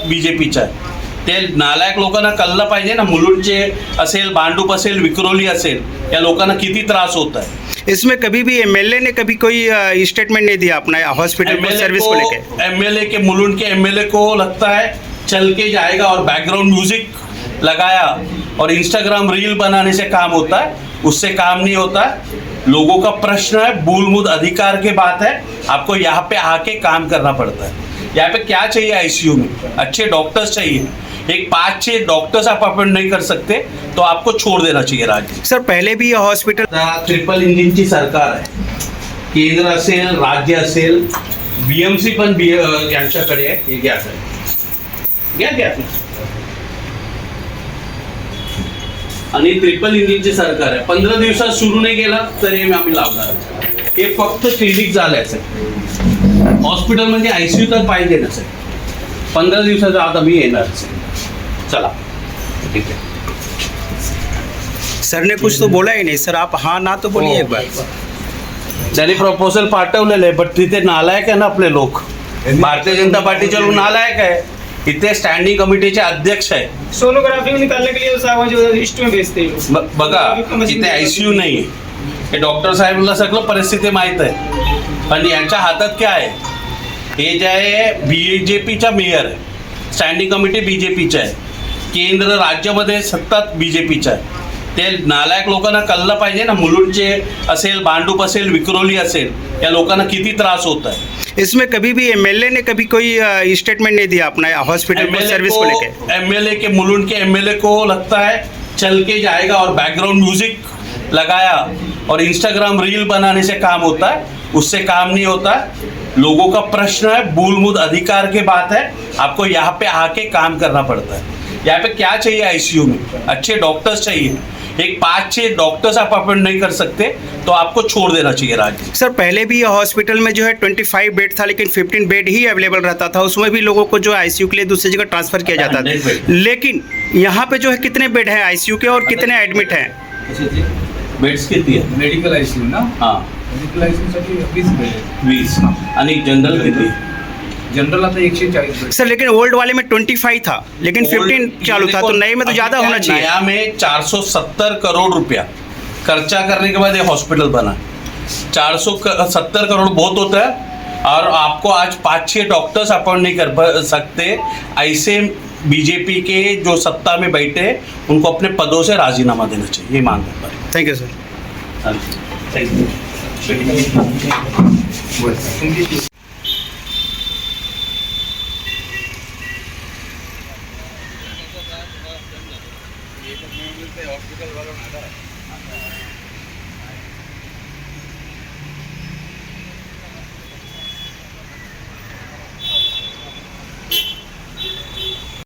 बीजेपीचा आहे. ते नालायक लोकांना कळलं पाहिजे ना, मुलुंडचे असेल, भांडूप असेल, विक्रोली असेल, या लोकांना किती त्रास होता है. इसमें कभी भी एमएलए ने कभी कोई स्टेटमेंट नहीं दिया अपना हॉस्पिटल को सर्विस को लेके. एमएलए के मुलुंड के एमएलए को लगता है चल के जाएगा और बैकग्राउंड म्यूजिक लगाया और इंस्टाग्राम रील बनाने से काम होता है, उससे काम नहीं होता है. लोगों का प्रश्न है, मूलभूत अधिकार की बात है, आपको यहाँ पे आके काम करना पड़ता है. यहाँ पे क्या चाहिए आईसीयू में? अच्छे डॉक्टर्स चाहिए. एक 5-6 डॉक्टर्स आप अपॉइंट नहीं कर सकते तो आपको छोड़ देना चाहिए राज्य. सर पहले भी हॉस्पिटल ट्रिपल इंजिनची सरकार आहे, केंद्र असेल, राज्य असेल, बीएमसी पण यांच्याकडे आहे. हे घ्या सर, घ्या. आणि ट्रिपल इंजिनची सरकार आहे. 15 दिवसात सुरू नाही केला तरी आम्ही लावणार. हे फक्त क्लिनिक झाल्याचं आहे. हॉस्पिटल म्हणजे आयसीयू तर पाहिजे ना सर. 15 दिवसाचा आता मी येणार. चला ठीक है. सर ने कुछ तो बोला ही नहीं सर, आप हाँ ना तो बोलिए एक बार. त्यांनी प्रपोजल पाठवलेलं आहे, बट तिथे नालायक आहे ना आपले लोक. भारतीय जनता पार्टीचे लोक नालायक आहे. इथे स्टँडिंग कमिटीचे अध्यक्ष आहे. सोनोग्राफी निकालने के लिए साहब लिस्ट में भेजते हैं. बघा इथे आयसीयू नाही आहे. हे डॉक्टर साहेबांना सगळं परिस्थिती माहीत आहे, पण यांच्या हातात काय आहे? हे जे आहे बीजेपीचा मेयर आहे, स्टँडिंग कमिटी बीजेपीचं आहे, केंद्र राज्यामध्ये सत्तात बीजेपीचं आहे. ते नालायक लोकांना कळलं पाहिजे ना, मुलुंडचे असेल, भांडूप असेल, विक्रोली असेल, या लोकांना किती त्रास होता है. इसमें कभी भी एमएलए ने कभी कोई स्टेटमेंट नहीं दिया अपना हॉस्पिटल को सर्विस को लेके. एमएलए के मुलुंड के एमएलए को लगता है चल के जाएगा और बैकग्राउंड म्यूजिक लगाया और इंस्टाग्राम रील बनाने से काम होता है, उससे काम नहीं होता है. लोगों का प्रश्न है, मूलभूत अधिकार की बात है, आपको यहाँ पे आके काम करना पड़ता है. यहाँ पे क्या चाहिए आईसीयू में? अच्छे डॉक्टर्स चाहिए. एक 5-6 डॉक्टर्स आप अपॉइंट नहीं कर सकते तो आपको छोड़ देना चाहिए राज्य. सर पहले भी हॉस्पिटल में जो है 25 बेड था, लेकिन 15 बेड ही अवेलेबल रहता था. उसमें भी लोगों को जो आईसीयू के लिए दूसरी जगह ट्रांसफर किया जाता था. लेकिन यहाँ पे जो है कितने बेड हैं आईसीयू के और कितने एडमिट हैं? बेड्स किती आहे? मेडिकल आयसीयू ना. हां, मेडिकल आयसीयूसाठी 20 बेड आहेत. 20. आणि जनरल किती? जनरल आता 140 बेड. सर लेकिन ओल्ड वाले में 25 था, लेकिन 15 चालू था, तो नए में तो ज़्यादा होना चाहिए. नया में 470 करोड़ रुपया खर्चा करने के बाद ये हॉस्पिटल बना. 470 करोड़ बहुत होता है, और आपको आज 5-6 डॉक्टर्स अपॉइंट नहीं कर सकते. ऐसे बीजेपी के जो सत्ता में बैठे उनको अपने पदों से राजीनामा देना चाहिए, ये मांग करता है. Thank you sir. Thank you. Hospital Walon